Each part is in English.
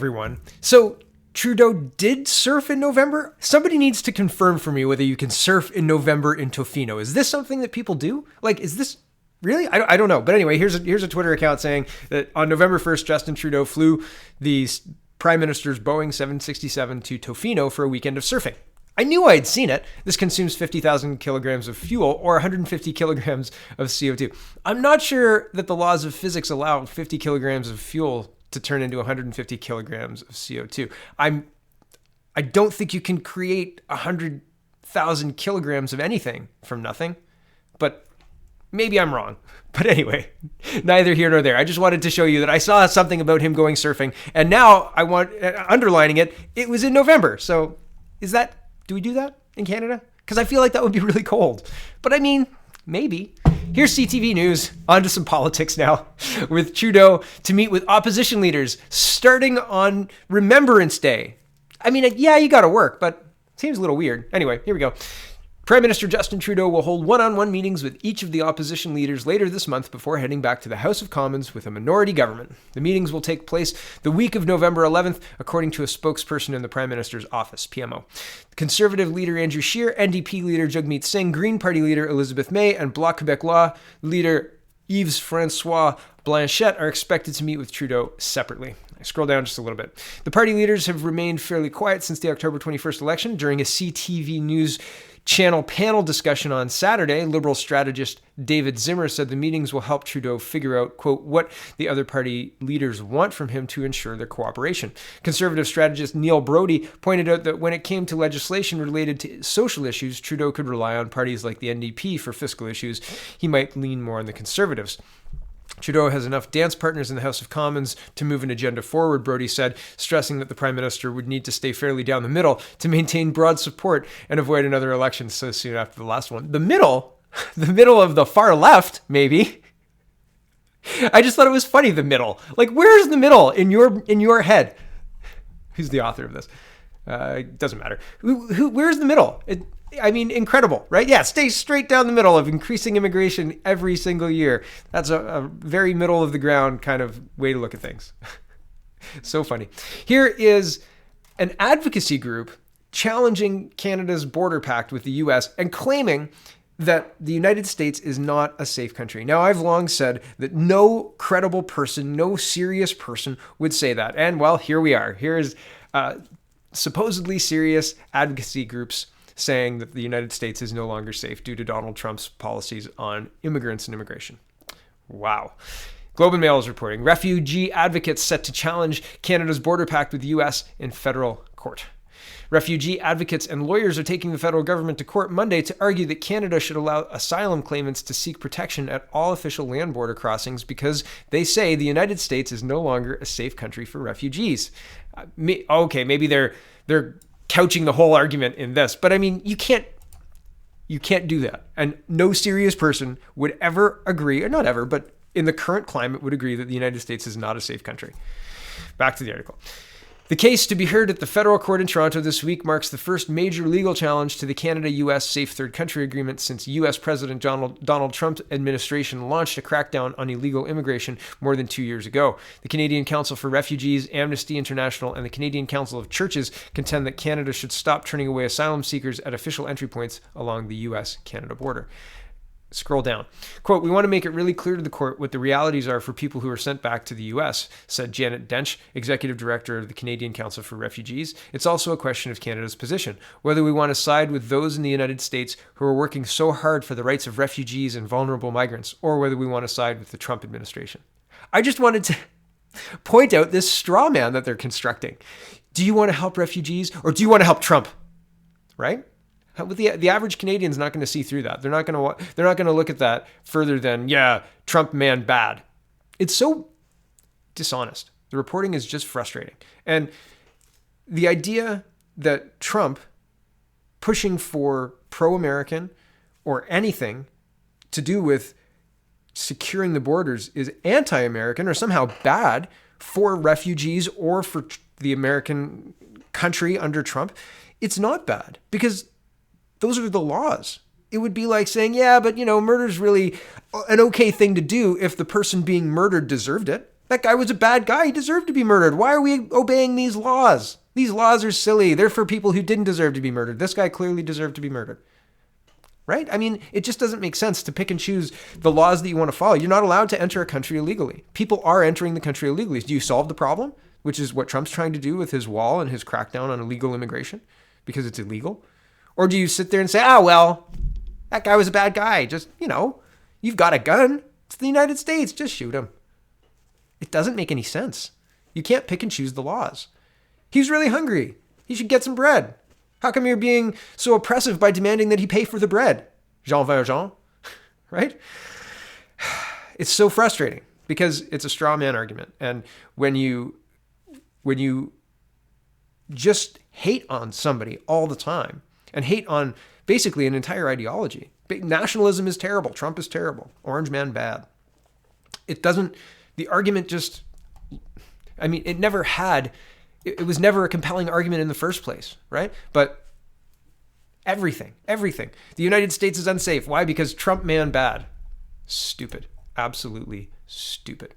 everyone. So Trudeau did surf in November? Somebody needs to confirm for me whether you can surf in November in Tofino. Is this something that people do? Like, is this really? I don't know. But anyway, here's a Twitter account saying that on November 1st, Justin Trudeau flew the Prime Minister's Boeing 767 to Tofino for a weekend of surfing. I knew I'd seen it. This consumes 50,000 kilograms of fuel or 150 kilograms of CO2. I'm not sure that the laws of physics allow 50 kilograms of fuel to turn into 150 kilograms of CO2. I don't think you can create 100,000 kilograms of anything from nothing, but maybe I'm wrong. But anyway, neither here nor there. I just wanted to show you that I saw something about him going surfing, and now I want underlining it. It was in November. So do we do that in Canada? Because I feel like that would be really cold. But I mean, maybe. Here's CTV News. On to some politics now, with Trudeau to meet with opposition leaders starting on Remembrance Day. I mean, yeah, you got to work, but it seems a little weird. Anyway, here we go. Prime Minister Justin Trudeau will hold one-on-one meetings with each of the opposition leaders later this month before heading back to the House of Commons with a minority government. The meetings will take place the week of November 11th, according to a spokesperson in the Prime Minister's office, PMO. Conservative leader Andrew Scheer, NDP leader Jagmeet Singh, Green Party leader Elizabeth May, and Bloc Québécois leader Yves-François Blanchet are expected to meet with Trudeau separately. I scroll down just a little bit. The party leaders have remained fairly quiet since the October 21st election. During a CTV News Channel panel discussion on Saturday, Liberal strategist David Zimmer said the meetings will help Trudeau figure out, quote, what the other party leaders want from him to ensure their cooperation. Conservative strategist Neil Brody pointed out that when it came to legislation related to social issues, Trudeau could rely on parties like the NDP for fiscal issues. He might lean more on the Conservatives. Trudeau has enough dance partners in the House of Commons to move an agenda forward, Brody said, stressing that the Prime Minister would need to stay fairly down the middle to maintain broad support and avoid another election so soon after the last one. The middle of the far left, maybe. I just thought it was funny, the middle. Like, where's the middle in your head? Who's the author of this? It doesn't matter. Where's the middle? I mean, incredible, right? Yeah, stay straight down the middle of increasing immigration every single year. That's a very middle of the ground kind of way to look at things. So funny. Here is an advocacy group challenging Canada's border pact with the US and claiming that the United States is not a safe country. Now, I've long said that no credible person, no serious person would say that. And well, here we are. Here is supposedly serious advocacy groups saying that the United States is no longer safe due to Donald Trump's policies on immigrants and immigration. Wow. Globe and Mail is reporting, refugee advocates set to challenge Canada's border pact with the U.S. in federal court. Refugee advocates and lawyers are taking the federal government to court Monday to argue that Canada should allow asylum claimants to seek protection at all official land border crossings because they say the United States is no longer a safe country for refugees. Maybe they're couching the whole argument in this, but I mean, you can't do that. And no serious person would ever agree, or not ever, but in the current climate would agree that the United States is not a safe country. Back to the article. The case to be heard at the federal court in Toronto this week marks the first major legal challenge to the Canada-US Safe Third Country Agreement since US President Donald Trump's administration launched a crackdown on illegal immigration more than 2 years ago. The Canadian Council for Refugees, Amnesty International, and the Canadian Council of Churches contend that Canada should stop turning away asylum seekers at official entry points along the US-Canada border. Scroll down. Quote, we want to make it really clear to the court what the realities are for people who are sent back to the U.S., said Janet Dench, Executive Director of the Canadian Council for Refugees. It's also a question of Canada's position, whether we want to side with those in the United States who are working so hard for the rights of refugees and vulnerable migrants, or whether we want to side with the Trump administration. I just wanted to point out this straw man that they're constructing. Do you want to help refugees or do you want to help Trump? Right? With the average Canadian's not going to see through that. They're not going to look at that further than, yeah, Trump man bad. It's so dishonest. The reporting is just frustrating. And the idea that Trump pushing for pro-American or anything to do with securing the borders is anti-American or somehow bad for refugees or for the American country under Trump, it's not bad because those are the laws. It would be like saying, yeah, but murder's really an okay thing to do if the person being murdered deserved it. That guy was a bad guy. He deserved to be murdered. Why are we obeying these laws? These laws are silly. They're for people who didn't deserve to be murdered. This guy clearly deserved to be murdered. Right? I mean, it just doesn't make sense to pick and choose the laws that you want to follow. You're not allowed to enter a country illegally. People are entering the country illegally. Do you solve the problem? Which is what Trump's trying to do with his wall and his crackdown on illegal immigration because it's illegal? Or do you sit there and say, well, that guy was a bad guy. Just, you've got a gun. It's the United States. Just shoot him. It doesn't make any sense. You can't pick and choose the laws. He's really hungry. He should get some bread. How come you're being so oppressive by demanding that he pay for the bread? Jean Valjean, right? It's so frustrating because it's a straw man argument. And when you just hate on somebody all the time and hate on basically an entire ideology, nationalism is terrible. Trump is terrible. Orange man bad. The argument just, it was never a compelling argument in the first place, right? But everything. The United States is unsafe. Why? Because Trump man bad. Stupid. Absolutely stupid.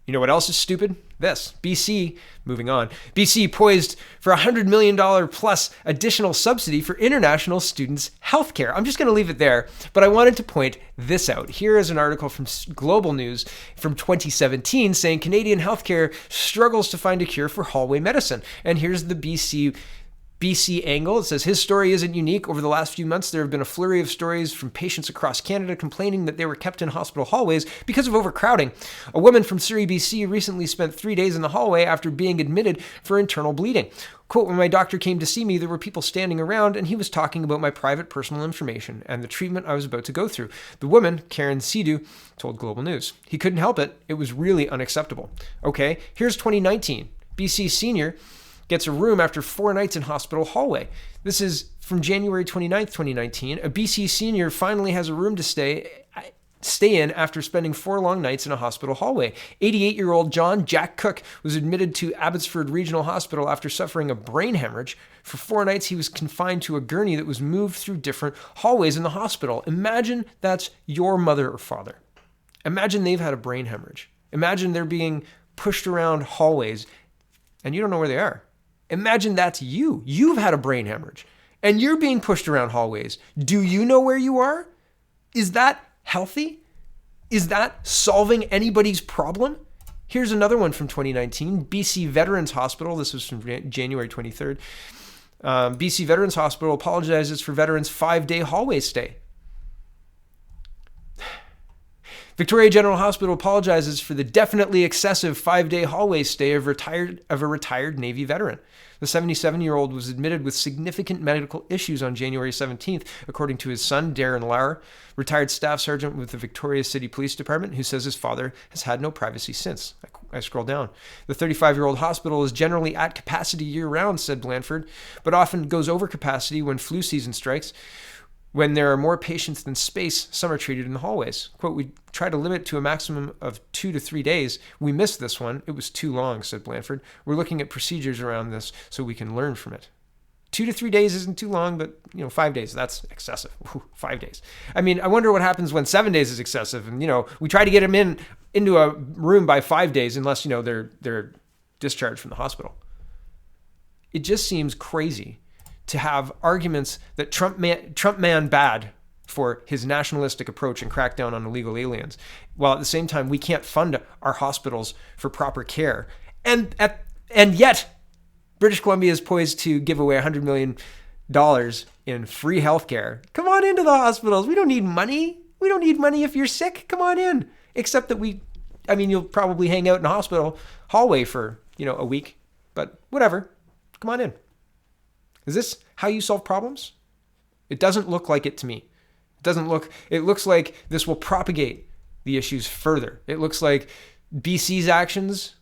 You know what else is stupid? This. BC, moving on. BC poised for $100 million plus additional subsidy for international students' healthcare. I'm just going to leave it there, but I wanted to point this out. Here is an article from Global News from 2017 saying Canadian healthcare struggles to find a cure for hallway medicine. And here's the BC angle. It says his story isn't unique. Over the last few months, there have been a flurry of stories from patients across Canada complaining that they were kept in hospital hallways because of overcrowding. A woman from Surrey, BC recently spent 3 days in the hallway after being admitted for internal bleeding. Quote, when my doctor came to see me, there were people standing around and he was talking about my private personal information and the treatment I was about to go through. The woman, Karen Sidhu, told Global News. He couldn't help it. It was really unacceptable. Okay, here's 2019. BC senior gets a room after 4 nights in hospital hallway. This is from January 29th, 2019. A BC senior finally has a room to stay in after spending 4 long nights in a hospital hallway. 88-year-old John Jack Cook was admitted to Abbotsford Regional Hospital after suffering a brain hemorrhage. For 4 nights, he was confined to a gurney that was moved through different hallways in the hospital. Imagine that's your mother or father. Imagine they've had a brain hemorrhage. Imagine they're being pushed around hallways and you don't know where they are. Imagine that's you. You've had a brain hemorrhage and you're being pushed around hallways. Do you know where you are? Is that healthy? Is that solving anybody's problem? Here's another one from 2019. BC Veterans Hospital. This was from January 23rd. BC Veterans Hospital apologizes for veterans' 5-day hallway stay. Victoria General Hospital apologizes for the definitely excessive 5-day hallway stay of a retired Navy veteran. The 77-year-old was admitted with significant medical issues on January 17th, according to his son, Darren Lauer, retired staff sergeant with the Victoria City Police Department, who says his father has had no privacy since. I scroll down. The 35-year-old hospital is generally at capacity year-round, said Blanford, but often goes over capacity when flu season strikes. When there are more patients than space, some are treated in the hallways. Quote, we try to limit to a maximum of 2 to 3 days. We missed this one. It was too long, said Blanford. We're looking at procedures around this so we can learn from it. 2 to 3 days isn't too long, but 5 days, that's excessive. Ooh, 5 days. I mean, I wonder what happens when 7 days is excessive. And, we try to get them into a room by 5 days unless, they're discharged from the hospital. It just seems crazy to have arguments that Trump man bad for his nationalistic approach and crackdown on illegal aliens, while at the same time we can't fund our hospitals for proper care. And yet British Columbia is poised to give away $100 million in free healthcare. Come on into the hospitals. We don't need money. We don't need money if you're sick. Come on in. Except that you'll probably hang out in a hospital hallway for, a week, but whatever. Come on in. Is this how you solve problems? It doesn't look like it to me. It looks like this will propagate the issues further. It looks like BC's actions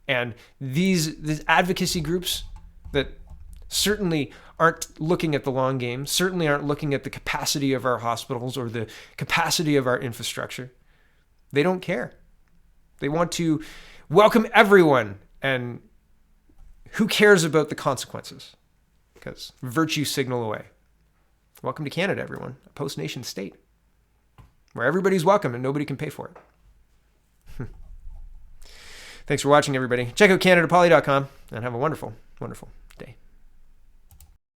and these advocacy groups that certainly aren't looking at the long game, certainly aren't looking at the capacity of our hospitals or the capacity of our infrastructure. They don't care. They want to welcome everyone, and who cares about the consequences? Because virtue signal away. Welcome to Canada, everyone, a post-nation state where everybody's welcome and nobody can pay for it. Thanks for watching, everybody. Check out CanadaPoly.com and have a wonderful, wonderful day.